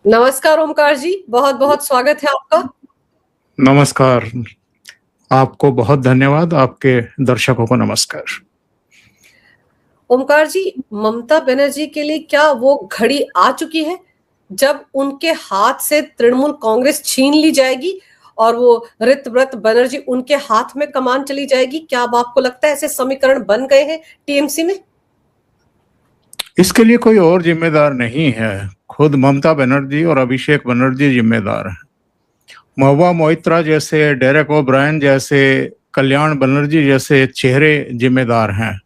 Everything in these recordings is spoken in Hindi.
नमस्कार ओमकार जी, बहुत बहुत स्वागत है आपका। नमस्कार। आपको बहुत धन्यवाद। आपके दर्शकों को नमस्कार। ओमकार जी, ममता बनर्जी के लिए क्या वो घड़ी आ चुकी है जब उनके हाथ से तृणमूल कांग्रेस छीन ली जाएगी और वो ऋतव्रत बनर्जी उनके हाथ में कमान चली जाएगी? क्या अब आपको लगता है ऐसे समीकरण बन गए हैं टीएमसी में? इसके लिए कोई और जिम्मेदार नहीं है। खुद ममता बनर्जी और अभिषेक बनर्जी जिम्मेदार हैं। महुआ मोइत्रा जैसे, डेरेक ओब्रायन जैसे, कल्याण बनर्जी जैसे चेहरे जिम्मेदार हैं,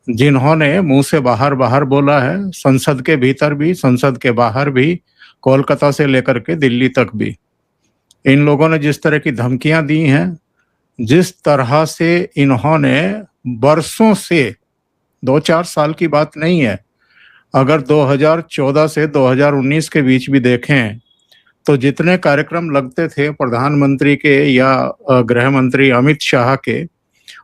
जिन्होंने मुंह से बाहर बाहर बोला है, संसद के भीतर भी, संसद के बाहर भी, कोलकाता से लेकर के दिल्ली तक भी। इन लोगों ने जिस तरह की धमकियां दी हैं, जिस तरह से इन्होंने बरसों से, 2-4 साल की बात नहीं है, अगर 2014 से 2019 के बीच भी देखें तो जितने कार्यक्रम लगते थे प्रधानमंत्री के या गृह मंत्री अमित शाह के,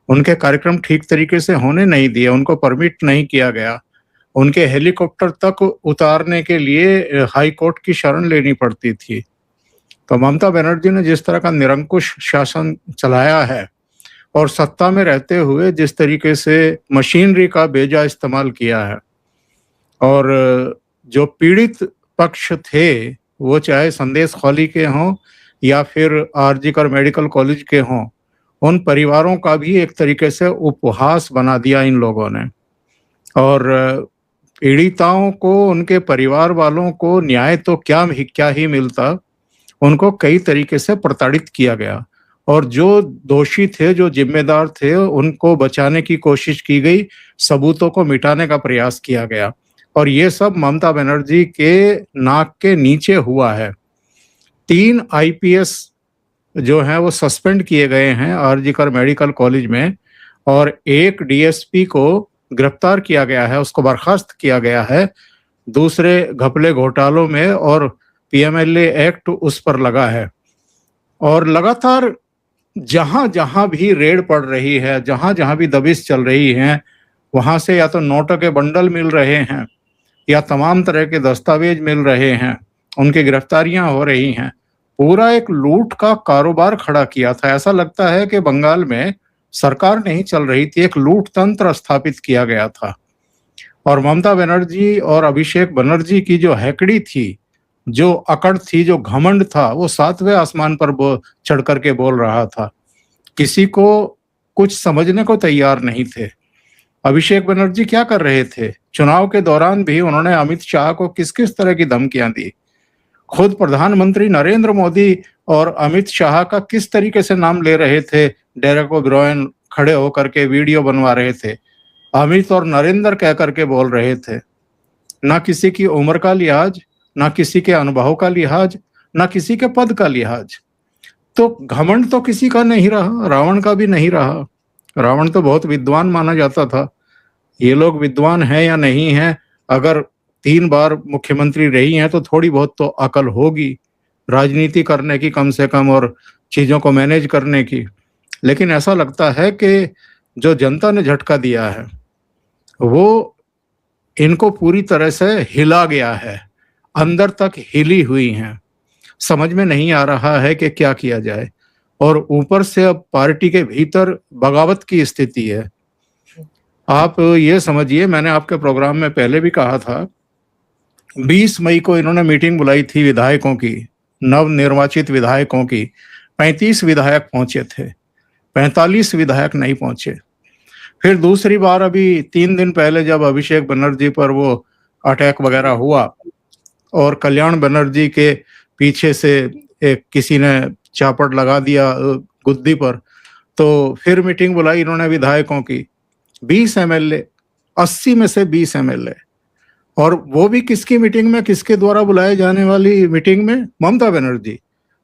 उनके कार्यक्रम ठीक तरीके से होने नहीं दिए, उनको परमिट नहीं किया गया। उनके हेलीकॉप्टर तक उतारने के लिए हाई कोर्ट की शरण लेनी पड़ती थी। तो ममता बनर्जी ने जिस तरह का निरंकुश शासन चलाया है और सत्ता में रहते हुए जिस तरीके से मशीनरी का बेजा इस्तेमाल किया है, और जो पीड़ित पक्ष थे, वो चाहे संदेश खौली के हों या फिर आरजीकर मेडिकल कॉलेज के हों, उन परिवारों का भी एक तरीके से उपहास बना दिया इन लोगों ने। और पीड़िताओं को, उनके परिवार वालों को न्याय तो क्या ही मिलता, उनको कई तरीके से प्रताड़ित किया गया। और जो दोषी थे, जो जिम्मेदार थे, उनको बचाने की कोशिश की गई, सबूतों को मिटाने का प्रयास किया गया। और ये सब ममता बनर्जी के नाक के नीचे हुआ है। 3 आईपीएस जो हैं वो सस्पेंड किए गए हैं आरजीकर मेडिकल कॉलेज में, और एक डीएसपी को गिरफ्तार किया गया है, उसको बर्खास्त किया गया है दूसरे घपले घोटालों में, और पीएमएलए एक्ट उस पर लगा है। और लगातार जहां जहां भी रेड पड़ रही है, जहां जहां भी दबिश चल रही है, वहां से या तो नोटों के बंडल मिल रहे हैं या तमाम तरह के दस्तावेज मिल रहे हैं, उनकी गिरफ्तारियां हो रही हैं। पूरा एक लूट का कारोबार खड़ा किया था। ऐसा लगता है कि बंगाल में सरकार नहीं चल रही थी, एक लूट तंत्र स्थापित किया गया था। और ममता बनर्जी और अभिषेक बनर्जी की जो हैकड़ी थी, जो अकड़ थी, जो घमंड था, वो 7वें आसमान पर चढ़ करके बोल रहा था। किसी को कुछ समझने को तैयार नहीं थे। अभिषेक बनर्जी क्या कर रहे थे? चुनाव के दौरान भी उन्होंने अमित शाह को किस किस तरह की धमकियां दी। खुद प्रधानमंत्री नरेंद्र मोदी और अमित शाह का किस तरीके से नाम ले रहे थे। डेरेक ओब्रायन खड़े होकर के वीडियो बनवा रहे थे, अमित और नरेंद्र कह करके बोल रहे थे। ना किसी की उम्र का लिहाज, ना किसी के अनुभव का लिहाज, ना किसी के पद का लिहाज। तो घमंड तो किसी का नहीं रहा, रावण का भी नहीं रहा। रावण तो बहुत विद्वान माना जाता था। ये लोग विद्वान हैं या नहीं हैं, अगर 3 बार मुख्यमंत्री रही हैं तो थोड़ी बहुत तो अकल होगी राजनीति करने की, कम से कम, और चीजों को मैनेज करने की। लेकिन ऐसा लगता है कि जो जनता ने झटका दिया है वो इनको पूरी तरह से हिला गया है, अंदर तक हिली हुई हैं। समझ में नहीं आ रहा है कि क्या किया जाए। और ऊपर से अब पार्टी के भीतर बगावत की स्थिति है। आप ये समझिए, मैंने आपके प्रोग्राम में पहले भी कहा था, 20 मई को इन्होंने मीटिंग बुलाई थी विधायकों की, नवनिर्वाचित विधायकों की। 35 विधायक पहुंचे थे, 45 विधायक नहीं पहुंचे। फिर दूसरी बार अभी 3 दिन पहले जब अभिषेक बनर्जी पर वो अटैक वगैरह हुआ और कल्याण बनर्जी के पीछे से एक किसी ने चापड़ लगा दिया गुद्दी पर, तो फिर मीटिंग बुलाई इन्होंने विधायकों की। 20 एमएलए, 80 में से 20 एमएलए, और वो भी किसकी मीटिंग में, किसके द्वारा बुलाए जाने वाली मीटिंग में? ममता बनर्जी,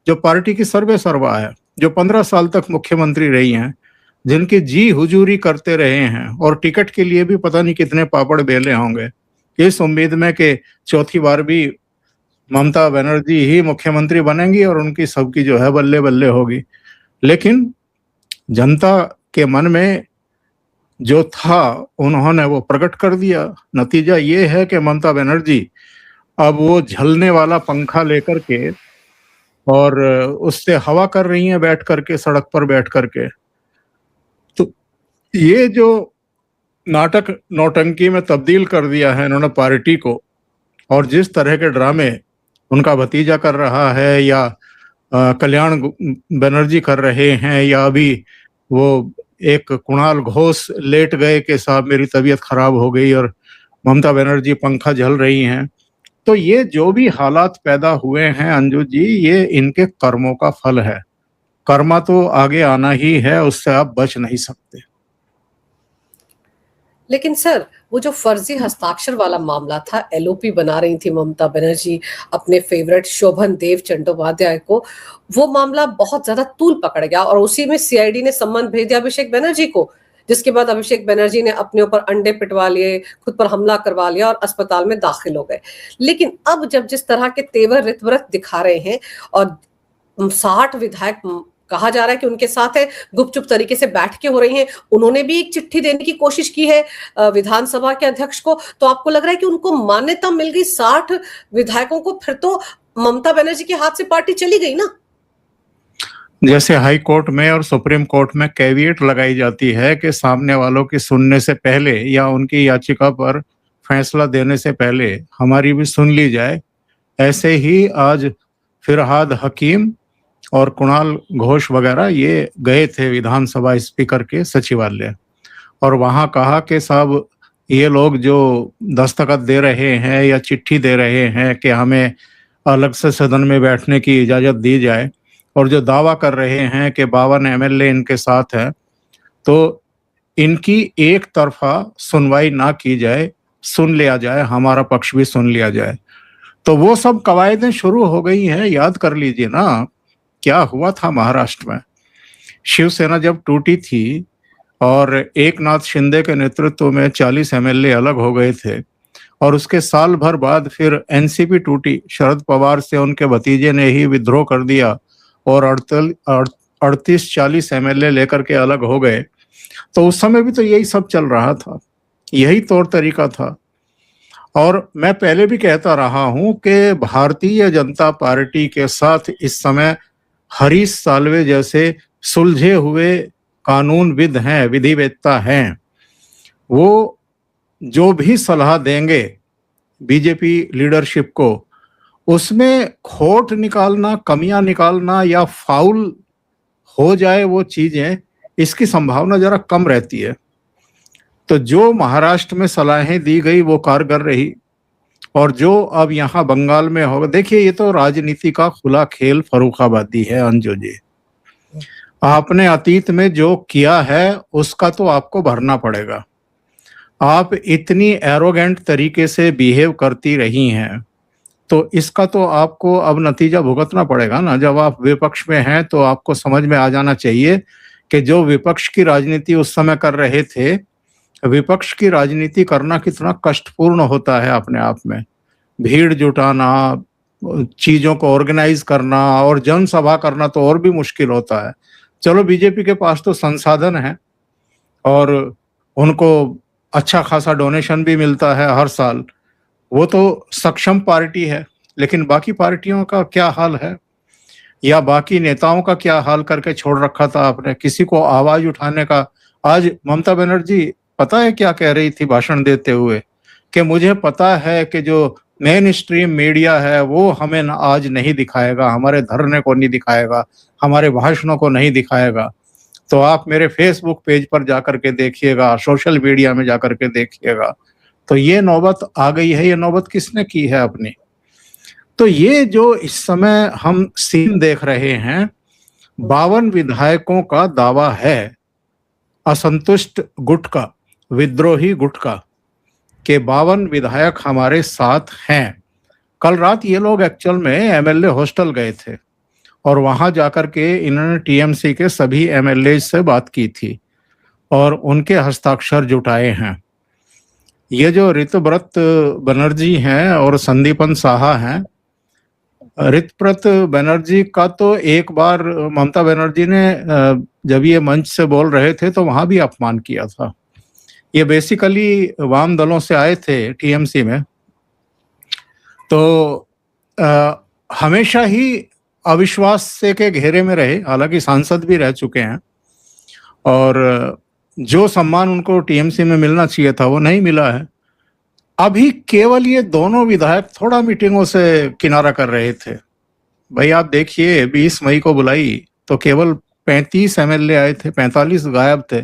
जो पार्टी की सर्वे सर्वा है, जो 15 साल तक मुख्यमंत्री रही हैं, जिनकी जी हुजूरी करते रहे हैं, और टिकट के लिए भी पता नहीं कितने पापड़ बेले होंगे, इस उम्मीद में कि चौथी बार भी ममता बनर्जी ही मुख्यमंत्री बनेंगी और उनकी सबकी जो है बल्ले बल्ले होगी। लेकिन जनता के मन में जो था उन्होंने वो प्रकट कर दिया। नतीजा ये है कि ममता बनर्जी अब वो झलने वाला पंखा लेकर के और उससे हवा कर रही हैं बैठ करके, सड़क पर बैठ करके। तो ये जो नाटक नौटंकी में तब्दील कर दिया है इन्होंने पार्टी को, और जिस तरह के ड्रामे उनका भतीजा कर रहा है या कल्याण बनर्जी कर रहे हैं, या अभी वो एक कुणाल घोष लेट गए कि साहब मेरी तबीयत खराब हो गई और ममता बनर्जी पंखा झल रही हैं। तो ये जो भी हालात पैदा हुए हैं अंजू जी, ये इनके कर्मों का फल है। कर्मा तो आगे आना ही है, उससे आप बच नहीं सकते। लेकिन सर, वो जो फर्जी हस्ताक्षर वाला मामला था, एलओपी बना रही थी ममता बनर्जी अपने फेवरेट शोभन देव चट्टोपाध्याय को, वो मामला बहुत ज्यादा तूल पकड़ गया और उसी में सीआईडी ने सम्मन भेज दिया अभिषेक बनर्जी को, जिसके बाद अभिषेक बनर्जी ने अपने ऊपर अंडे पिटवा लिए, खुद पर हमला करवा लिया और अस्पताल में दाखिल हो गए। लेकिन अब जब जिस तरह के तेवर रितव्रत दिखा रहे हैं और 60 विधायक कहा जा रहा है कि उनके साथ है, गुपचुप तरीके से बैठ के हो रही हैं, उन्होंने भी एक चिट्ठी देने की कोशिश की है विधानसभा के अध्यक्ष को, तो आपको लग रहा है कि उनको मान्यता मिल गई 60 विधायकों को, फिर तो ममता बनर्जी के हाथ से पार्टी चली गई ना? जैसे हाई कोर्ट में और सुप्रीम कोर्ट में कैविएट लगाई जाती है कि सामने वालों की सुनने से पहले या उनकी याचिका पर फैसला देने से पहले हमारी भी सुन ली जाए, ऐसे ही आज फिरहाद हकीम और कुणाल घोष वगैरह ये गए थे विधानसभा स्पीकर के सचिवालय, और वहां कहा कि साहब ये लोग जो दस्तखत दे रहे हैं या चिट्ठी दे रहे हैं कि हमें अलग से सदन में बैठने की इजाजत दी जाए, और जो दावा कर रहे हैं कि 52 एमएलए इनके साथ है, तो इनकी एक तरफा सुनवाई ना की जाए, सुन लिया जाए, हमारा पक्ष भी सुन लिया जाए। तो वो सब कवायदें शुरू हो गई हैं। याद कर लीजिए ना क्या हुआ था महाराष्ट्र में। शिवसेना जब टूटी थी और एकनाथ शिंदे के नेतृत्व में 40 एमएलए अलग हो गए थे, और उसके साल भर बाद फिर एनसीपी टूटी, शरद पवार से उनके भतीजे ने ही विद्रोह कर दिया और 38-40 एमएलए लेकर के अलग हो गए। तो उस समय भी तो यही सब चल रहा था, यही तौर तरीका था। और मैं पहले भी कहता रहा हूं कि भारतीय जनता पार्टी के साथ इस समय हरीश साल्वे जैसे सुलझे हुए कानूनविद हैं, विधिवेत्ता हैं, वो जो भी सलाह देंगे बीजेपी लीडरशिप को, उसमें खोट निकालना, कमियां निकालना या फाउल हो जाए वो चीजें, इसकी संभावना जरा कम रहती है। तो जो महाराष्ट्र में सलाहें दी गई वो कारगर रही, और जो अब यहाँ बंगाल में होगा, देखिए ये तो राजनीति का खुला खेल फर्रुखाबादी है अंजू जी। आपने अतीत में जो किया है उसका तो आपको भरना पड़ेगा। आप इतनी एरोगेंट तरीके से बिहेव करती रही हैं, तो इसका तो आपको अब नतीजा भुगतना पड़ेगा ना। जब आप विपक्ष में हैं तो आपको समझ में आ जाना चाहिए कि जो विपक्ष की राजनीति उस समय कर रहे थे, विपक्ष की राजनीति करना कितना कष्टपूर्ण होता है अपने आप में। भीड़ जुटाना, चीजों को ऑर्गेनाइज करना और जनसभा करना तो और भी मुश्किल होता है। चलो बीजेपी के पास तो संसाधन है और उनको अच्छा खासा डोनेशन भी मिलता है हर साल, वो तो सक्षम पार्टी है। लेकिन बाकी पार्टियों का क्या हाल है, या बाकी नेताओं का क्या हाल करके छोड़ रखा था आपने, किसी को आवाज उठाने का। आज ममता बनर्जी पता है क्या कह रही थी भाषण देते हुए, कि मुझे पता है कि जो मेन स्ट्रीम मीडिया है वो हमें आज नहीं दिखाएगा, हमारे धरने को नहीं दिखाएगा, हमारे भाषणों को नहीं दिखाएगा, तो आप मेरे फेसबुक पेज पर जाकर के देखिएगा, सोशल मीडिया में जाकर के देखिएगा। तो ये नौबत आ गई है। ये नौबत किसने की है अपनी? तो ये जो इस समय हम सीन देख रहे हैं, 52 विधायकों का दावा है, असंतुष्ट गुट का, विद्रोही गुट का, के 52 विधायक हमारे साथ हैं। कल रात ये लोग एक्चुअल में एमएलए हॉस्टल गए थे और वहां जाकर के इन्होंने टीएमसी के सभी एमएलए से बात की थी और उनके हस्ताक्षर जुटाए हैं। ये जो ऋतव्रत बनर्जी हैं और संदीपन साहा हैं, ऋतव्रत बनर्जी का तो एक बार ममता बनर्जी ने जब ये मंच से बोल रहे थे तो वहां भी अपमान किया था। ये बेसिकली वाम दलों से आए थे टीएमसी में, तो हमेशा ही अविश्वास से के घेरे में रहे, हालांकि सांसद भी रह चुके हैं, और जो सम्मान उनको टीएमसी में मिलना चाहिए था वो नहीं मिला है। अभी केवल ये दोनों विधायक थोड़ा मीटिंगों से किनारा कर रहे थे। भाई आप देखिए, 20 मई को बुलाई तो केवल 35 एमएलए आए थे, 45 गायब थे।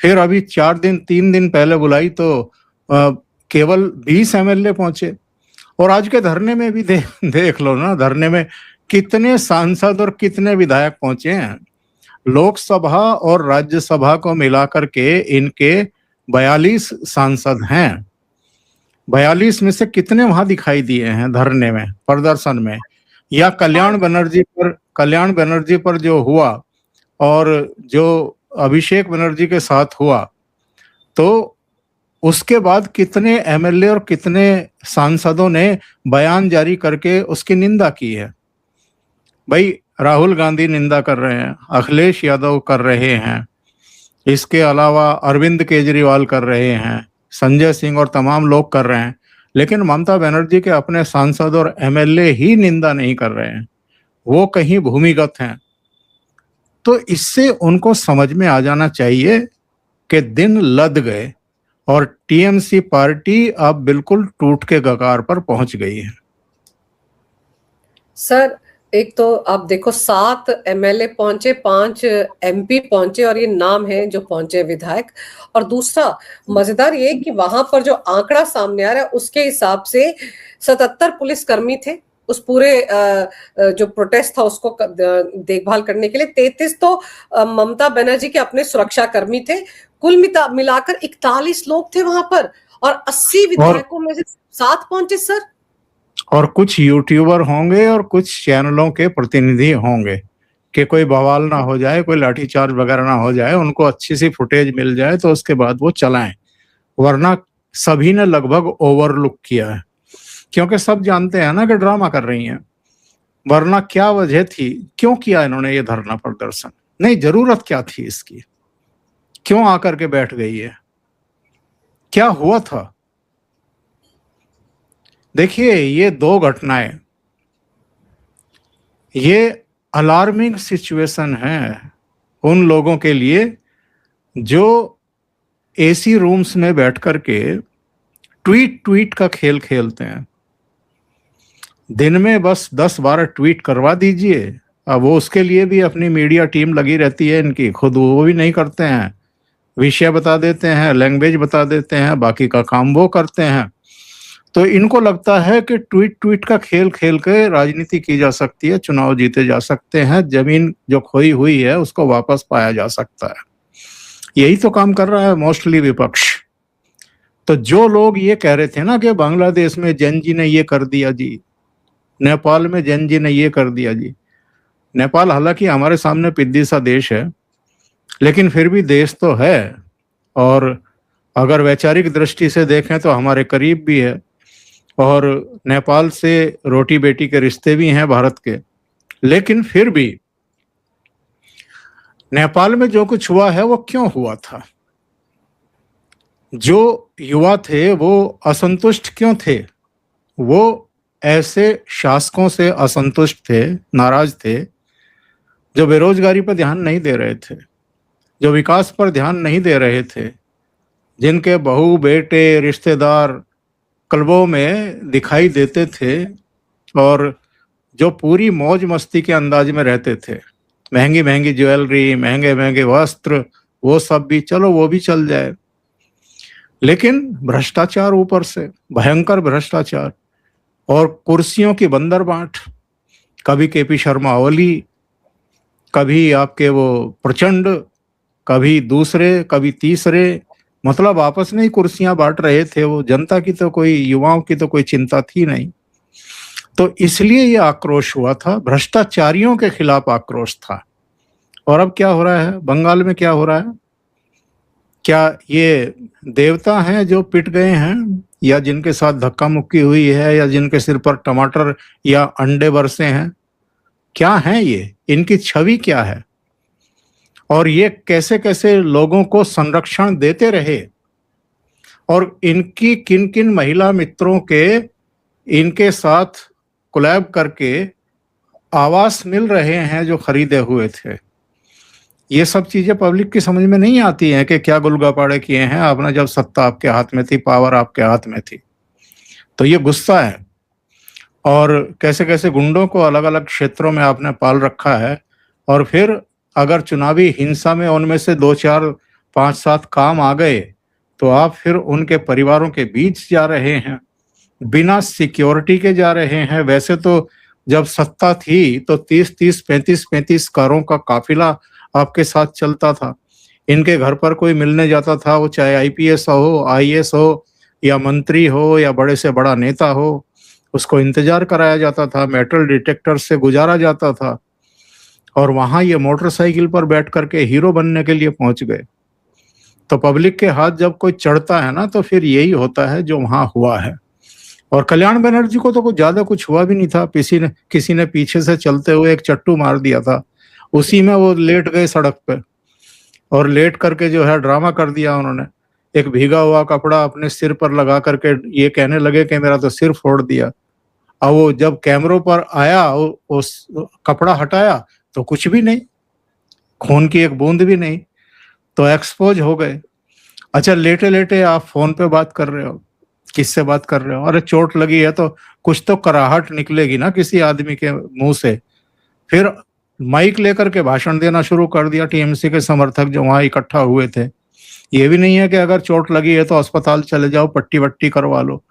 फिर अभी 3 दिन पहले बुलाई तो केवल 20 एमएलए पहुंचे। और आज के धरने में भी देख लो ना, धरने में कितने सांसद और कितने विधायक पहुंचे हैं। लोकसभा और राज्यसभा को मिलाकर के इनके 42 सांसद हैं। 42 में से कितने वहां दिखाई दिए हैं धरने में, प्रदर्शन में? या कल्याण बनर्जी पर जो हुआ और जो अभिषेक बनर्जी के साथ हुआ, तो उसके बाद कितने एमएलए और कितने सांसदों ने बयान जारी करके उसकी निंदा की है। भाई राहुल गांधी निंदा कर रहे हैं, अखिलेश यादव कर रहे हैं, इसके अलावा अरविंद केजरीवाल कर रहे हैं, संजय सिंह और तमाम लोग कर रहे हैं, लेकिन ममता बनर्जी के अपने सांसद और एमएलए ही निंदा नहीं कर रहे हैं, वो कहीं भूमिगत हैं। तो इससे उनको समझ में आ जाना चाहिए कि दिन लद गए और टीएमसी पार्टी अब बिल्कुल टूट के कगार पर पहुंच गई है। सर, एक तो आप देखो 7 एमएलए पहुंचे, 5 एमपी पहुंचे, और ये नाम है जो पहुंचे विधायक। और दूसरा मजेदार ये कि वहां पर जो आंकड़ा सामने आ रहा है उसके हिसाब से 77 पुलिसकर्मी थे उस पूरे जो प्रोटेस्ट था उसको देखभाल करने के लिए। 33 तो ममता बनर्जी के अपने सुरक्षा कर्मी थे। कुल मिलाकर 41 लोग थे वहां पर, और 80 विधायकों में से 7 पहुंचे सर। और कुछ यूट्यूबर होंगे और कुछ चैनलों के प्रतिनिधि होंगे कि कोई बवाल ना हो जाए, कोई लाठीचार्ज वगैरह ना हो जाए, उनको अच्छी सी फुटेज मिल जाए तो उसके बाद वो चलाएं। वरना सभी ने लगभग ओवरलुक किया है, क्योंकि सब जानते हैं ना कि ड्रामा कर रही हैं। वरना क्या वजह थी, क्यों किया इन्होंने ये धरना प्रदर्शन? नहीं, जरूरत क्या थी इसकी? क्यों आकर के बैठ गई है? क्या हुआ था? देखिए, ये 2 घटनाएं, ये अलार्मिंग सिचुएशन है उन लोगों के लिए जो एसी रूम्स में बैठ करके ट्वीट का खेल खेलते हैं। दिन में बस 10-12 ट्वीट करवा दीजिए। अब वो उसके लिए भी अपनी मीडिया टीम लगी रहती है इनकी, खुद वो भी नहीं करते हैं। विषय बता देते हैं, लैंग्वेज बता देते हैं, बाकी का काम वो करते हैं। तो इनको लगता है कि ट्वीट का खेल खेल के राजनीति की जा सकती है, चुनाव जीते जा सकते हैं, जमीन जो खोई हुई है उसको वापस पाया जा सकता है। यही तो काम कर रहा है मोस्टली विपक्ष। तो जो लोग ये कह रहे थे ना कि बांग्लादेश में जैन जी ने ये कर दिया जी, नेपाल में जैन जी ने ये कर दिया जी। नेपाल हालांकि हमारे सामने पिद्दी सा देश है, लेकिन फिर भी देश तो है, और अगर वैचारिक दृष्टि से देखें तो हमारे करीब भी है, और नेपाल से रोटी बेटी के रिश्ते भी हैं भारत के। लेकिन फिर भी नेपाल में जो कुछ हुआ है वो क्यों हुआ था? जो युवा थे वो असंतुष्ट क्यों थे? वो ऐसे शासकों से असंतुष्ट थे, नाराज थे, जो बेरोजगारी पर ध्यान नहीं दे रहे थे, जो विकास पर ध्यान नहीं दे रहे थे, जिनके बहू बेटे रिश्तेदार क्लबों में दिखाई देते थे, और जो पूरी मौज मस्ती के अंदाज में रहते थे। महंगी महंगी ज्वेलरी, महंगे महंगे वस्त्र, वो सब भी चलो, वो भी चल जाए, लेकिन भ्रष्टाचार ऊपर से, भयंकर भ्रष्टाचार, और कुर्सियों की बंदरबांट। कभी केपी शर्मा ओली, कभी आपके वो प्रचंड, कभी दूसरे, कभी तीसरे, मतलब आपस में ही कुर्सियां बांट रहे थे वो। जनता की तो कोई, युवाओं की तो कोई चिंता थी नहीं। तो इसलिए ये आक्रोश हुआ था, भ्रष्टाचारियों के खिलाफ आक्रोश था। और अब क्या हो रहा है बंगाल में? क्या हो रहा है? क्या ये देवता हैं जो पिट गए हैं, या जिनके साथ धक्का मुक्की हुई है, या जिनके सिर पर टमाटर या अंडे बरसे हैं? क्या हैं ये? इनकी छवि क्या है? और ये कैसे कैसे लोगों को संरक्षण देते रहे, और इनकी किन किन महिला मित्रों के इनके साथ कोलैब करके आवास मिल रहे हैं जो खरीदे हुए थे। ये सब चीजें पब्लिक की समझ में नहीं आती हैं कि क्या गुलगापाड़े किए हैं आपने जब सत्ता आपके हाथ में थी, पावर आपके हाथ में थी। तो ये गुस्सा है। और कैसे कैसे गुंडों को अलग अलग क्षेत्रों में आपने पाल रखा है, और फिर अगर चुनावी हिंसा में उनमें से 2-4 5-7 काम आ गए तो आप फिर उनके परिवारों के बीच जा रहे हैं, बिना सिक्योरिटी के जा रहे हैं। वैसे तो जब सत्ता थी तो 30-30 35-35 कारों का काफिला आपके साथ चलता था। इनके घर पर कोई मिलने जाता था, वो चाहे आईपीएस हो, आईएएस हो, या मंत्री हो, या बड़े से बड़ा नेता हो, उसको इंतजार कराया जाता था, मेटल डिटेक्टर से गुजारा जाता था, और वहां ये मोटरसाइकिल पर बैठ करके हीरो बनने के लिए पहुंच गए। तो पब्लिक के हाथ जब कोई चढ़ता है ना, तो फिर यही होता है जो वहां हुआ है। और कल्याण बनर्जी को तो कुछ ज्यादा कुछ हुआ भी नहीं था। किसी ने पीछे से चलते हुए एक चट्टू मार दिया था, उसी में वो लेट गए सड़क पे, और लेट करके जो है ड्रामा कर दिया उन्होंने। एक भीगा हुआ कपड़ा अपने सिर पर लगा करके ये कहने लगे कि मेरा तो सिर फोड़ दिया। अब वो जब कैमरों पर आया, उस कपड़ा हटाया तो कुछ भी नहीं, खून की एक बूंद भी नहीं, तो एक्सपोज हो गए। अच्छा, लेटे लेटे आप फोन पे बात कर रहे हो, किससे बात कर रहे हो? अरे चोट लगी है तो कुछ तो कराहट निकलेगी ना किसी आदमी के मुंह से। फिर माइक लेकर के भाषण देना शुरू कर दिया टीएमसी के समर्थक जो वहां इकट्ठा हुए थे। ये भी नहीं है कि अगर चोट लगी है तो अस्पताल चले जाओ, पट्टी वट्टी करवा लो।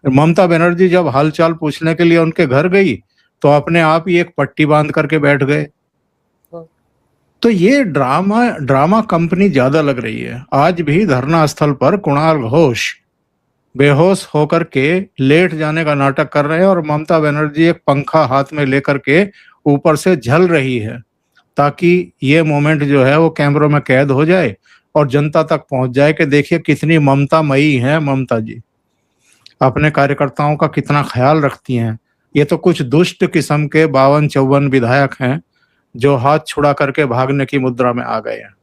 ममता बनर्जी जब हालचाल पूछने के लिए उनके घर गई तो अपने आप ही एक पट्टी बांध करके बैठ गए। तो ये ड्रामा कंपनी ज्यादा लग रही है। आज भी धरना स्थल पर कुणाल घोष बेहोश होकर के लेट जाने का नाटक कर रहे हैं, और ममता बनर्जी एक पंखा हाथ में लेकर के ऊपर से झल रही है, ताकि ये मोमेंट जो है वो कैमरों में कैद हो जाए और जनता तक पहुंच जाए कि देखिए कितनी ममतामयी है ममता जी, अपने कार्यकर्ताओं का कितना ख्याल रखती हैं। ये तो कुछ दुष्ट किस्म के 52-54 विधायक हैं जो हाथ छुड़ा करके भागने की मुद्रा में आ गए हैं।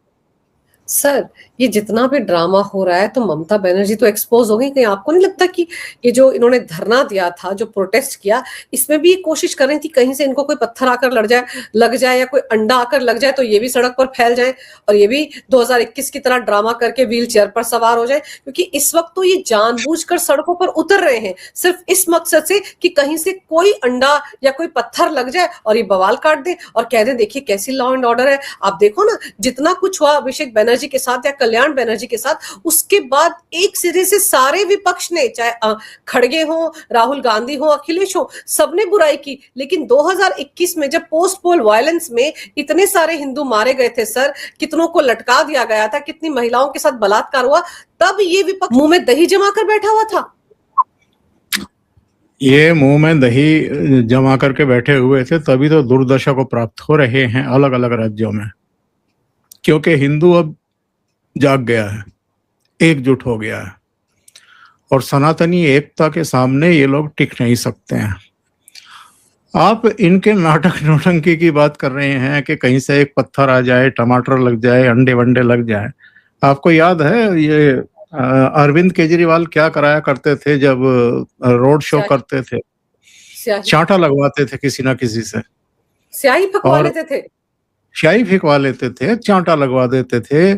सर, ये जितना भी ड्रामा हो रहा है तो ममता बनर्जी तो एक्सपोज हो गई। कहीं आपको नहीं लगता कि ये जो इन्होंने धरना दिया था, जो प्रोटेस्ट किया, इसमें भी कोशिश कर रही थी कहीं से इनको कोई पत्थर आकर लग जाए या कोई अंडा आकर लग जाए तो ये भी सड़क पर फैल जाए और ये भी 2021 की तरह ड्रामा करके व्हील चेयर पर सवार हो जाए? क्योंकि इस वक्त तो ये जानबूझकर सड़कों पर उतर रहे हैं सिर्फ इस मकसद से कि कहीं से कोई अंडा या कोई पत्थर लग जाए और ये बवाल काट दे और कह दे देखिए कैसी लॉ एंड ऑर्डर है। आप देखो ना, जितना कुछ हुआ अभिषेक बनर्जी के साथ या कल्याण बनर्जी के साथ, उसके बाद एक सिरे से सारे विपक्ष ने, चाहे खड़गे हो, राहुल गांधी हो, अखिलेश हो, सबने बुराई की। लेकिन 2021 में जब पोस्ट पोल वायलेंस में इतने सारे हिंदू मारे गए थे सर, कितनों को लटका दिया गया था, कितनी महिलाओं के साथ बलात्कार हुआ, तब ये विपक्ष मुंह में दही जमा कर बैठा हुआ था। ये मुंह में दही जमा करके बैठे हुए थे, तभी तो दुर्दशा को प्राप्त हो रहे हैं अलग अलग राज्यों में, क्योंकि हिंदू अब जाग गया है, एकजुट हो गया है, और सनातनी एकता के सामने ये लोग टिक नहीं सकते हैं। आप इनके नाटक नौटंकी की बात कर रहे हैं कि कहीं से एक पत्थर आ जाए, टमाटर लग जाए, अंडे वंडे लग जाए। आपको याद है ये अरविंद केजरीवाल क्या कराया करते थे जब रोड शो करते थे? चांटा लगवाते थे किसी ना किसी से, स्याही फंकवा लेते थे, स्याही फेंकवा लेते थे, चांटा लगवा देते थे,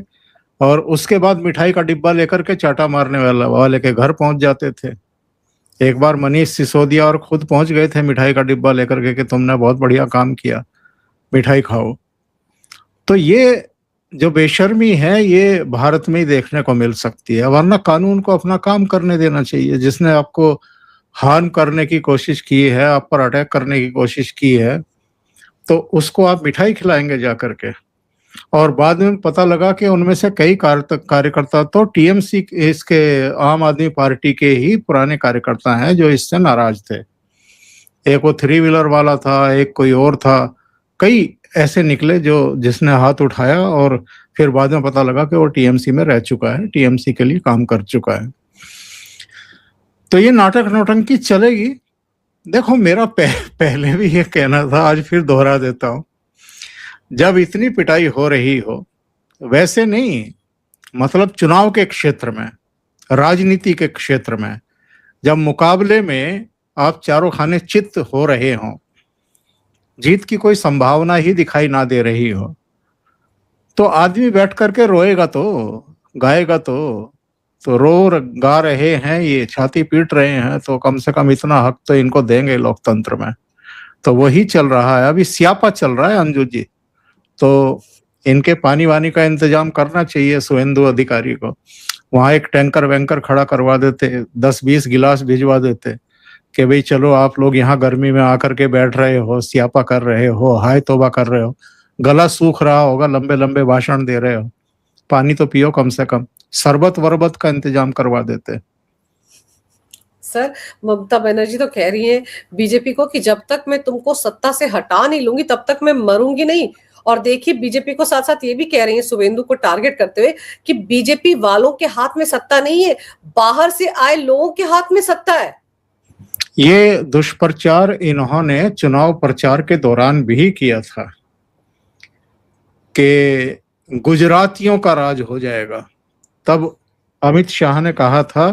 और उसके बाद मिठाई का डिब्बा लेकर के चाटा मारने वाले के घर पहुंच जाते थे। एक बार मनीष सिसोदिया और खुद पहुंच गए थे मिठाई का डिब्बा लेकर के कि तुमने बहुत बढ़िया काम किया, मिठाई खाओ। तो ये जो बेशर्मी है ये भारत में ही देखने को मिल सकती है, वरना कानून को अपना काम करने देना चाहिए। जिसने आपको हार्म करने की कोशिश की है, आप पर अटैक करने की कोशिश की है, तो उसको आप मिठाई खिलाएंगे जा करके। और बाद में पता लगा कि उनमें से कई कार्यकर्ता तो टीएमसी, इसके आम आदमी पार्टी के ही पुराने कार्यकर्ता हैं जो इससे नाराज थे। एक वो 3 व्हीलर वाला था, एक कोई और था, कई ऐसे निकले जो जिसने हाथ उठाया, और फिर बाद में पता लगा कि वो टीएमसी में रह चुका है, टीएमसी के लिए काम कर चुका है। तो ये नाटक नौटंकी चलेगी। देखो, मेरा पहले भी ये कहना था, आज फिर दोहरा देता हूं, जब इतनी पिटाई हो रही हो, वैसे नहीं, मतलब चुनाव के क्षेत्र में, राजनीति के क्षेत्र में, जब मुकाबले में आप चारों खाने चित्त हो रहे हों, जीत की कोई संभावना ही दिखाई ना दे रही हो, तो आदमी बैठ करके रोएगा तो, गाएगा तो गा रहे हैं, ये छाती पीट रहे हैं, तो कम से कम इतना हक तो इनको देंगे लोकतंत्र में। तो वही चल रहा है, अभी स्यापा चल रहा है अंजू जी। तो इनके पानी वानी का इंतजाम करना चाहिए शुभेंदु अधिकारी को। वहां एक टैंकर वैंकर खड़ा करवा देते, 10-20 गिलास भिजवा देते कि भाई चलो आप लोग यहाँ गर्मी में आकर के बैठ रहे हो, स्यापा कर रहे हो, हाय तौबा कर रहे हो, गला सूख रहा होगा, लंबे लंबे भाषण दे रहे हो, पानी तो पियो कम से कम। शरबत वरबत का इंतजाम करवा देते। सर, ममता बनर्जी तो कह रही है बीजेपी को कि जब तक मैं तुमको सत्ता से हटा नहीं लूंगी तब तक मैं मरूंगी नहीं। और देखिए बीजेपी को साथ साथ ये भी कह रही है शुभेंदु को टारगेट करते हुए कि बीजेपी वालों के हाथ में सत्ता नहीं है, बाहर से आए लोगों के हाथ में सत्ता है। ये दुष्प्रचार इन्होंने चुनाव प्रचार के दौरान भी किया था कि गुजरातियों का राज हो जाएगा। तब अमित शाह ने कहा था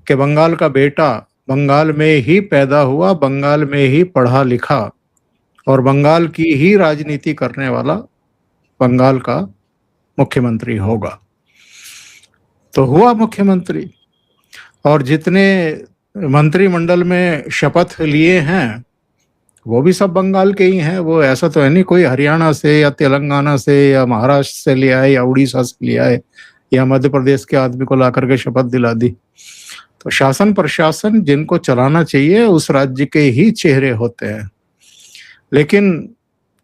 कि बंगाल का बेटा बंगाल में ही पैदा हुआ, बंगाल में ही पढ़ा लिखा और बंगाल की ही राजनीति करने वाला बंगाल का मुख्यमंत्री होगा। तो हुआ मुख्यमंत्री, और जितने मंत्रिमंडल में शपथ लिए हैं वो भी सब बंगाल के ही हैं। वो ऐसा तो है नहीं कोई हरियाणा से या तेलंगाना से या महाराष्ट्र से लिया है या उड़ीसा से लिया है या मध्य प्रदेश के आदमी को ला करके शपथ दिला दी। तो शासन प्रशासन जिनको चलाना चाहिए उस राज्य के ही चेहरे होते हैं। लेकिन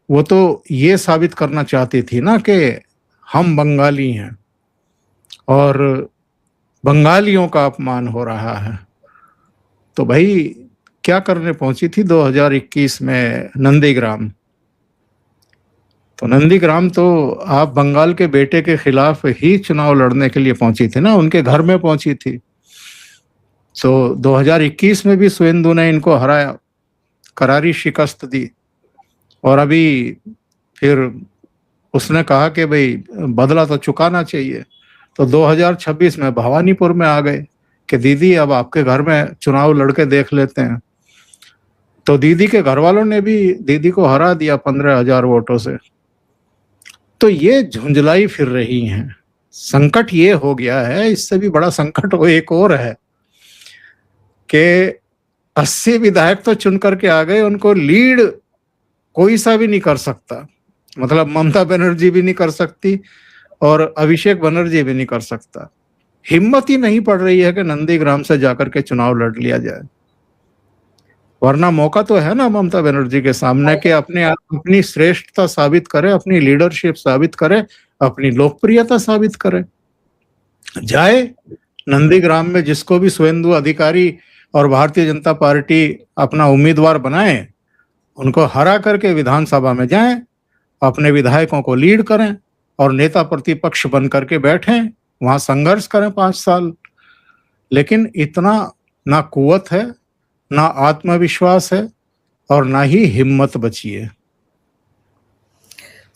वो तो ये साबित करना चाहती थी ना कि हम बंगाली हैं और बंगालियों का अपमान हो रहा है। तो भाई क्या करने पहुंची थी 2021 में नंदीग्राम। तो नंदीग्राम तो आप बंगाल के बेटे के खिलाफ ही चुनाव लड़ने के लिए पहुंची थी ना, उनके घर में पहुंची थी। तो 2021 में भी शुभेंदु ने इनको हराया, करारी शिकस्त दी, और अभी फिर उसने कहा कि भाई बदला तो चुकाना चाहिए। तो 2026 में भवानीपुर में आ गए कि दीदी अब आपके घर में चुनाव लड़के देख लेते हैं। तो दीदी के घर वालों ने भी दीदी को हरा दिया 15,000 वोटों से। तो ये झुंझलाई फिर रही हैं। संकट ये हो गया है, इससे भी बड़ा संकट वो एक और है कि 80 विधायक तो चुन करके आ गए, उनको लीड कोई सा भी नहीं कर सकता। मतलब ममता बनर्जी भी नहीं कर सकती और अभिषेक बनर्जी भी नहीं कर सकता। हिम्मत ही नहीं पड़ रही है कि नंदीग्राम से जाकर के चुनाव लड़ लिया जाए। वरना मौका तो है ना ममता बनर्जी के सामने कि अपनी श्रेष्ठता साबित करे, अपनी लीडरशिप साबित करे, अपनी लोकप्रियता साबित करे। जाए नंदीग्राम में, जिसको भी शुभेंदु अधिकारी और भारतीय जनता पार्टी अपना उम्मीदवार बनाए, उनको हरा करके विधानसभा में जाएं, अपने विधायकों को लीड करें और नेता प्रतिपक्ष बन करके बैठें, वहां संघर्ष करें 5 साल। लेकिन इतना ना कुवत है, ना आत्मविश्वास है और ना ही हिम्मत बची है।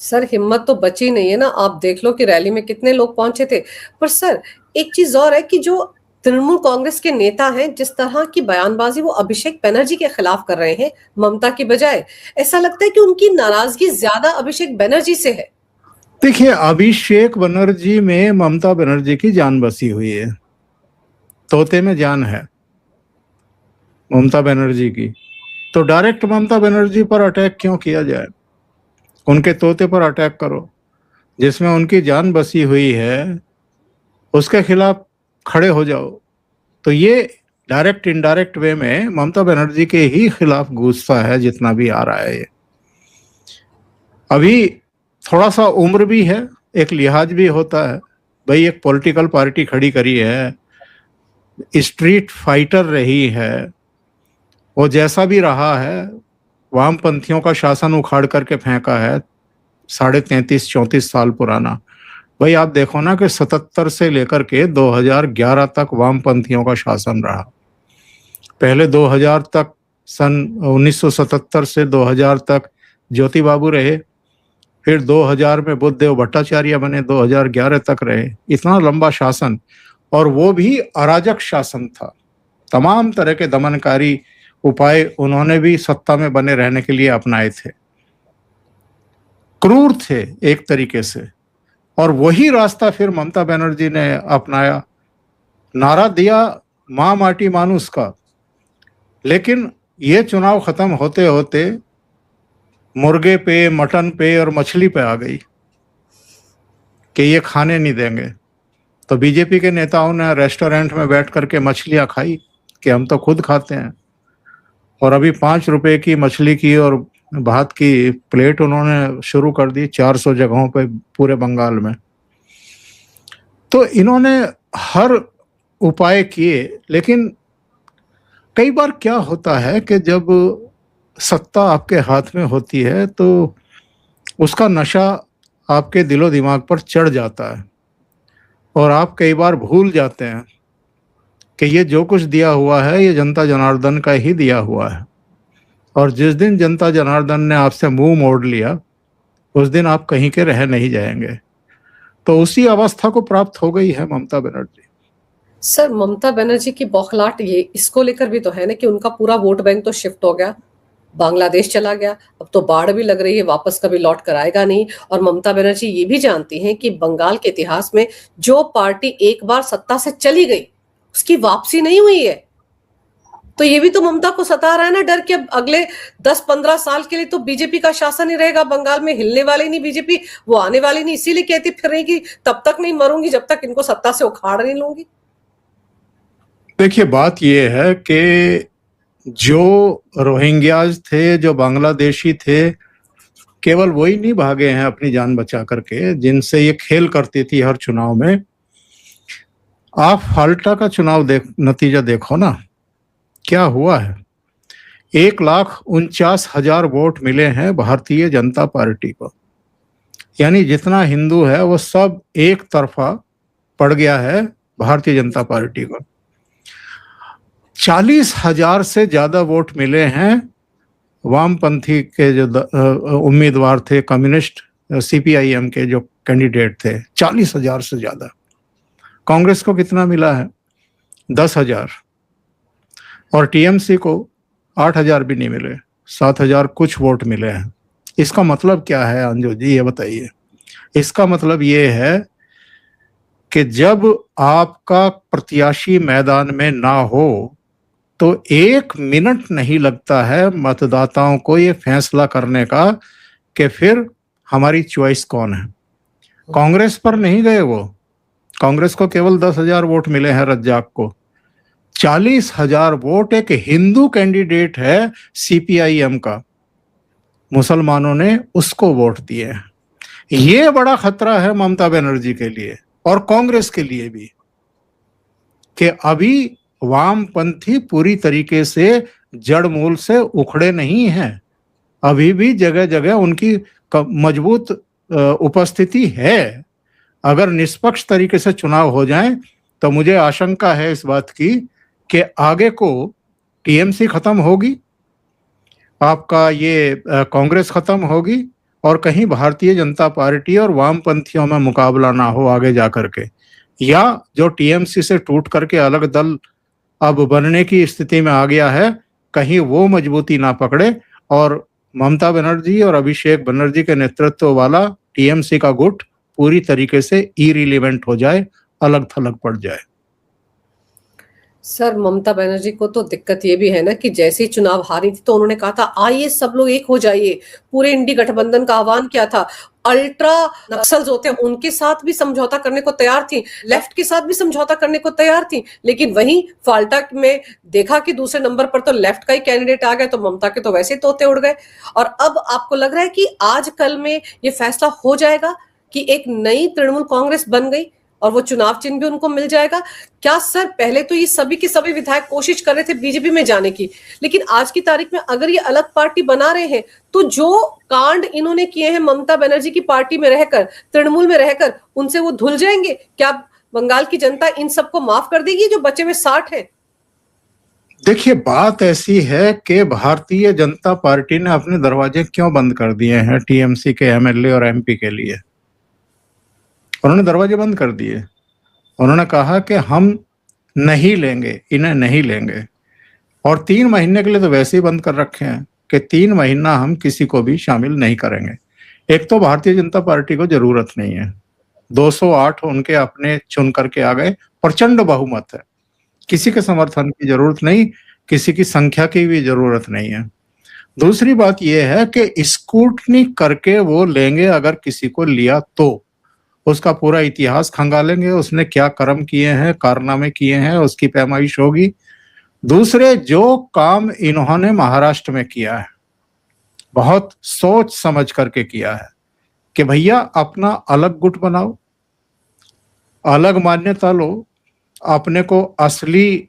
सर हिम्मत तो बची नहीं है ना, आप देख लो कि रैली में कितने लोग पहुंचे थे। पर सर एक चीज और है कि जो तृणमूल कांग्रेस के नेता हैं, जिस तरह की बयानबाजी वो अभिषेक बनर्जी के खिलाफ कर रहे हैं ममता की बजाय, ऐसा लगता है कि उनकी नाराजगी ज्यादा अभिषेक बनर्जी से है। देखिए, अभिषेक बनर्जी में ममता बनर्जी की जान बसी हुई है, तोते में जान है ममता बनर्जी की। तो डायरेक्ट ममता बनर्जी पर अटैक क्यों किया जाए? उनके तोते पर अटैक करो, जिसमें उनकी जान बसी हुई है उसके खिलाफ खड़े हो जाओ। तो ये डायरेक्ट इनडायरेक्ट वे में ममता बनर्जी के ही खिलाफ गूंजता है जितना भी आ रहा है। ये अभी थोड़ा सा उम्र भी है, एक लिहाज भी होता है। भाई एक पॉलिटिकल पार्टी खड़ी करी है, स्ट्रीट फाइटर रही है, वो जैसा भी रहा है, वामपंथियों का शासन उखाड़ करके फेंका है 33-34 साल पुराना। भाई आप देखो ना कि 77 से लेकर के 2011 तक वामपंथियों का शासन रहा। पहले 2000 तक, सन 1977 से 2000 तक ज्योति बाबू रहे, फिर 2000 में बुद्धदेव भट्टाचार्य बने, 2011 तक रहे। इतना लंबा शासन, और वो भी अराजक शासन था। तमाम तरह के दमनकारी उपाय उन्होंने भी सत्ता में बने रहने के लिए अपनाए थे। क्रूर थे एक तरीके से, और वही रास्ता फिर ममता बनर्जी ने अपनाया। नारा दिया मां माटी मानुस का, लेकिन ये चुनाव खत्म होते होते मुर्गे पे, मटन पे और मछली पे आ गई कि ये खाने नहीं देंगे। तो बीजेपी के नेताओं ने रेस्टोरेंट में बैठ करके मछलियां खाई कि हम तो खुद खाते हैं, और अभी 5 रुपए की मछली की और भात की प्लेट उन्होंने शुरू कर दी 400 जगहों पे पूरे बंगाल में। तो इन्होंने हर उपाय किए, लेकिन कई बार क्या होता है कि जब सत्ता आपके हाथ में होती है तो उसका नशा आपके दिलो दिमाग पर चढ़ जाता है, और आप कई बार भूल जाते हैं कि ये जो कुछ दिया हुआ है ये जनता जनार्दन का ही दिया हुआ है, और जिस दिन जनता जनार्दन ने आपसे मुंह मोड़ लिया उस दिन आप कहीं के रह नहीं जाएंगे। तो उसी अवस्था को प्राप्त हो गई है ममता बनर्जी। सर, ममता बनर्जी की बौखलाहट ये इसको लेकर भी तो है ना कि उनका पूरा वोट बैंक तो शिफ्ट हो गया, बांग्लादेश चला गया, अब तो बाढ़ भी लग रही है, वापस कभी लौट कर आएगा नहीं। और ममता बनर्जी ये भी जानती हैं कि बंगाल के इतिहास में जो पार्टी एक बार सत्ता से चली गई उसकी वापसी नहीं हुई है। तो ये भी तो ममता को सता रहा है ना डर कि अब अगले 10-15 साल के लिए तो बीजेपी का शासन ही रहेगा बंगाल में, हिलने वाली नहीं बीजेपी, वो आने वाली नहीं। इसीलिए कहती फिर रही कि तब तक नहीं मरूंगी जब तक इनको सत्ता से उखाड़ नहीं लूंगी। देखिए, बात ये है कि जो रोहिंग्याज थे, जो बांग्लादेशी थे, केवल वही नहीं भागे हैं अपनी जान बचा करके, जिनसे ये खेल करती थी हर चुनाव में। आप फाल्टा का चुनाव नतीजा देखो ना, क्या हुआ है। 1,49,000 वोट मिले हैं भारतीय जनता पार्टी को, यानी जितना हिंदू है वो सब एक तरफा पड़ गया है भारतीय जनता पार्टी को। 40,000 से ज्यादा वोट मिले हैं वामपंथी के जो उम्मीदवार थे, कम्युनिस्ट सीपीआईएम के जो कैंडिडेट थे, 40,000 से ज्यादा। कांग्रेस को कितना मिला है? 10,000, और टीएमसी को 8,000 भी नहीं मिले, 7,000 कुछ वोट मिले हैं। इसका मतलब क्या है अंजू जी, ये बताइए। इसका मतलब ये है कि जब आपका प्रत्याशी मैदान में ना हो तो 1 मिनट नहीं लगता है मतदाताओं को ये फैसला करने का कि फिर हमारी चॉइस कौन है। कांग्रेस पर नहीं गए वो, कांग्रेस को केवल 10,000 वोट मिले हैं रज्जाक को। 40,000 वोट एक हिंदू कैंडिडेट है सीपीआईएम का, मुसलमानों ने उसको वोट दिए हैं। ये बड़ा खतरा है ममता बनर्जी के लिए और कांग्रेस के लिए भी, कि अभी वामपंथी पूरी तरीके से जड़ मूल से उखड़े नहीं हैं। अभी भी जगह जगह उनकी मजबूत उपस्थिति है। अगर निष्पक्ष तरीके से चुनाव हो जाएं तो मुझे आशंका है इस बात की कि आगे को टीएमसी खत्म होगी, आपका ये कांग्रेस खत्म होगी, और कहीं भारतीय जनता पार्टी और वामपंथियों में मुकाबला ना हो आगे जाकर के, या जो टीएमसी से टूट करके अलग दल अब बनने की स्थिति में आ गया है, कहीं वो मजबूती ना पकड़े और ममता बनर्जी और अभिषेक बनर्जी के नेतृत्व वाला टीएमसी का गुट पूरी तरीके से इरिलेवेंट हो जाए, अलग थलग पड़ जाए। सर, ममता बनर्जी को तो दिक्कत ये भी है ना कि जैसे ही चुनाव हारी थी तो उन्होंने कहा था आइए सब लोग एक हो जाइए, पूरे इंडी गठबंधन का आह्वान किया था। अल्ट्रा नक्सल्स होते हैं उनके साथ भी समझौता करने को तैयार थी, लेफ्ट के साथ भी समझौता करने को तैयार थी, लेकिन वहीं फाल्टा में देखा कि दूसरे नंबर पर तो लेफ्ट का ही कैंडिडेट आ गया, तो ममता के तो वैसे तोते उड़ गए। और अब आपको लग रहा है कि आज कल में ये फैसला हो जाएगा कि एक नई तृणमूल कांग्रेस बन गई और वो चुनाव चिन्ह भी उनको मिल जाएगा क्या? सर, पहले तो ये सभी के सभी विधायक कोशिश कर रहे थे बीजेपी में जाने की, लेकिन आज की तारीख में अगर ये अलग पार्टी बना रहे हैं तो जो कांड इन्होंने किए हैं ममता बनर्जी की पार्टी में रहकर, तृणमूल में रहकर, उनसे वो धुल जाएंगे क्या? बंगाल की जनता इन सबको माफ कर देगी जो बचे हुए 60 है? देखिए, बात ऐसी है कि भारतीय जनता पार्टी ने अपने दरवाजे क्यों बंद कर दिए हैं टीएमसी के एमएलए और एमपी के लिए। उन्होंने दरवाजे बंद कर दिए। उन्होंने कहा कि हम नहीं लेंगे, इन्हें नहीं लेंगे। और 3 महीने के लिए तो वैसे ही बंद कर रखे हैं कि 3 महीना हम किसी को भी शामिल नहीं करेंगे। एक तो भारतीय जनता पार्टी को जरूरत नहीं है, 208 उनके अपने चुन करके आ गए, प्रचंड बहुमत है, किसी के समर्थन की जरूरत नहीं, किसी की संख्या की भी जरूरत नहीं है। दूसरी बात यह है कि स्क्रूटनी करके वो लेंगे, अगर किसी को लिया तो उसका पूरा इतिहास खंगालेंगे, उसने क्या कर्म किए हैं, कारनामे किए हैं, उसकी पैमाइश होगी। दूसरे, जो काम इन्होंने महाराष्ट्र में किया है, बहुत सोच समझ करके किया है कि भैया अपना अलग गुट बनाओ, अलग मान्यता लो, अपने को असली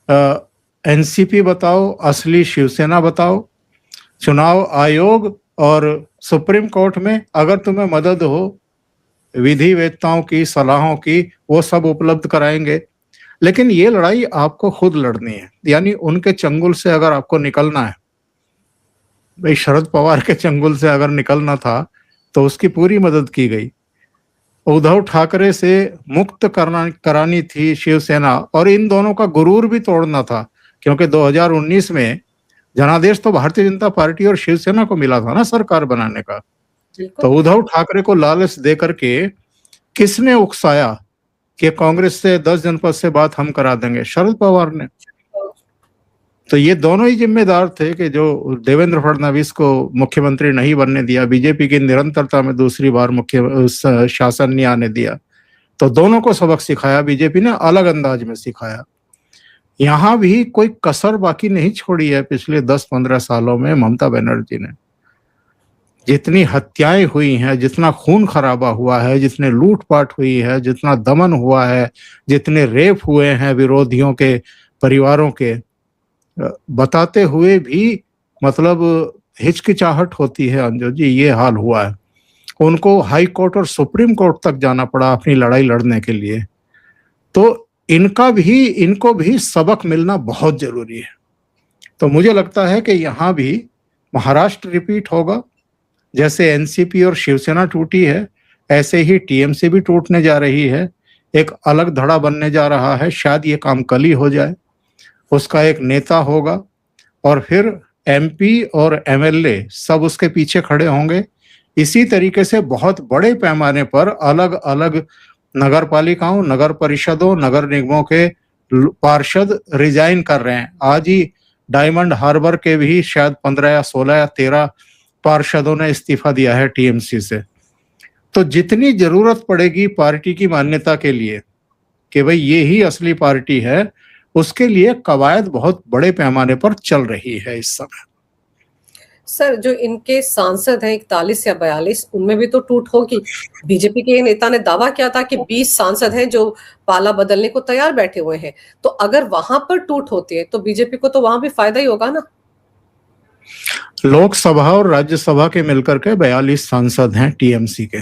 एनसीपी बताओ, असली शिवसेना बताओ, चुनाव आयोग और सुप्रीम कोर्ट में अगर तुम्हें मदद हो, विधि वेत्ताओं की, सलाहों की, वो सब उपलब्ध कराएंगे। लेकिन ये लड़ाई आपको खुद लड़नी है, यानी उनके चंगुल से अगर आपको निकलना है, भाई शरद पवार के चंगुल से अगर निकलना था तो उसकी पूरी मदद की गई। उद्धव ठाकरे से मुक्त करानी थी शिवसेना, और इन दोनों का गुरूर भी तोड़ना था, क्योंकि 2019 में जनादेश तो भारतीय जनता पार्टी और शिवसेना को मिला था ना सरकार बनाने का। तो उद्धव ठाकरे को लालच दे करके किसने उकसाया कि कांग्रेस से 10 जनपद से बात हम करा देंगे? शरद पवार ने। तो ये दोनों ही जिम्मेदार थे कि जो देवेंद्र फडणवीस को मुख्यमंत्री नहीं बनने दिया, बीजेपी की निरंतरता में दूसरी बार मुख्य शासन नहीं आने दिया, तो दोनों को सबक सिखाया बीजेपी ने, अलग अंदाज में सिखाया। यहां भी कोई कसर बाकी नहीं छोड़ी है पिछले 10-15 सालों में ममता बनर्जी ने। जितनी हत्याएं हुई हैं, जितना खून खराबा हुआ है, जितने लूटपाट हुई है, जितना दमन हुआ है, जितने रेप हुए हैं विरोधियों के परिवारों के, बताते हुए भी मतलब हिचकिचाहट होती है अंजू जी, ये हाल हुआ है। उनको हाई कोर्ट और सुप्रीम कोर्ट तक जाना पड़ा अपनी लड़ाई लड़ने के लिए। तो इनको भी सबक मिलना बहुत जरूरी है। तो मुझे लगता है कि यहाँ भी महाराष्ट्र रिपीट होगा। जैसे एनसीपी और शिवसेना टूटी है, ऐसे ही टीएमसी भी टूटने जा रही है, एक अलग धड़ा बनने जा रहा है। शायद ये काम कल ही हो जाए, उसका एक नेता होगा और फिर एमपी और एमएलए सब उसके पीछे खड़े होंगे। इसी तरीके से बहुत बड़े पैमाने पर अलग अलग नगर पालिकाओं, नगर परिषदों, नगर निगमों के पार्षद रिजाइन कर रहे हैं। आज ही डायमंड हार्बर के भी शायद 15 या 16 या 13 पार्षदों ने इस्तीफा दिया है टीएमसी से। तो जितनी जरूरत पड़ेगी पार्टी की मान्यता के लिए कि भाई ये ही असली पार्टी है, उसके लिए कवायद बहुत बड़े पैमाने पर चल रही है इस समय। सर, जो इनके सांसद हैं 41 या 42, उनमें भी तो टूट होगी। बीजेपी के नेता ने दावा किया था कि 20 सांसद हैं जो पाला बदलने को तैयार बैठे हुए हैं। तो अगर वहां पर टूट होती है तो बीजेपी को तो वहां भी फायदा ही होगा ना। लोकसभा और राज्यसभा के मिलकर के 42 सांसद हैं टीएमसी के,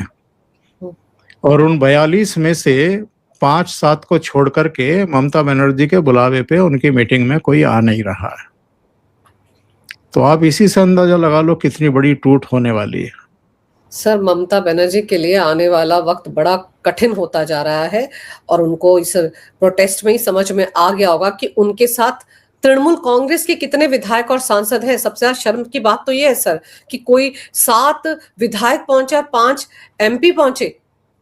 और उन 42 में से 5-7 को छोड़ करके ममता बनर्जी के बुलावे पे उनकी मीटिंग में कोई आ नहीं रहा है। तो आप इसी से अंदाजा लगा लो कितनी बड़ी टूट होने वाली है। सर, ममता बनर्जी के लिए आने वाला वक्त बड़ा कठिन होता जा रहा है, और उनको इस प्रोटेस्ट में ही समझ में आ गया होगा कि उनके साथ तृणमूल कांग्रेस के कितने विधायक और सांसद हैं। सबसे ज्यादा शर्म की बात तो ये है सर कि कोई 7 विधायक पहुंचा, 5 एमपी पहुंचे,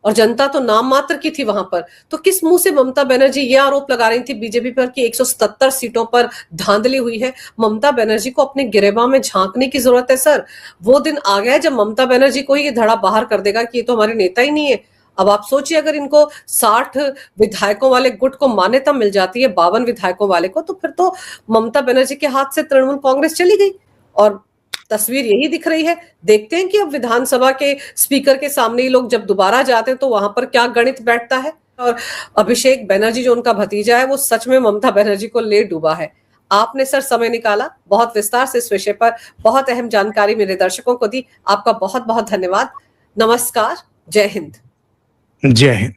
और जनता तो नाम मात्र की थी वहां पर। तो किस मुंह से ममता बनर्जी ये आरोप लगा रही थी बीजेपी पर कि 177 सीटों पर धांधली हुई है। ममता बनर्जी को अपने गिरेबान में झांकने की जरूरत है सर। वो दिन आ गया है जब ममता बनर्जी को ही ये धड़ा बाहर कर देगा कि ये तो हमारे नेता ही नहीं है। अब आप सोचिए, अगर इनको 60 विधायकों वाले गुट को मान्यता मिल जाती है, 52 विधायकों वाले को, तो फिर तो ममता बनर्जी के हाथ से तृणमूल कांग्रेस चली गई। और तस्वीर यही दिख रही है। देखते हैं कि अब विधानसभा के स्पीकर के सामने ही लोग जब दोबारा जाते हैं तो वहां पर क्या गणित बैठता है। और अभिषेक बनर्जी जो उनका भतीजा है, वो सच में ममता बनर्जी को ले डूबा है। आपने सर समय निकाला, बहुत विस्तार से इस विषय पर बहुत अहम जानकारी मेरे दर्शकों को दी। आपका बहुत बहुत धन्यवाद। नमस्कार, जय हिंद। जय हिंद।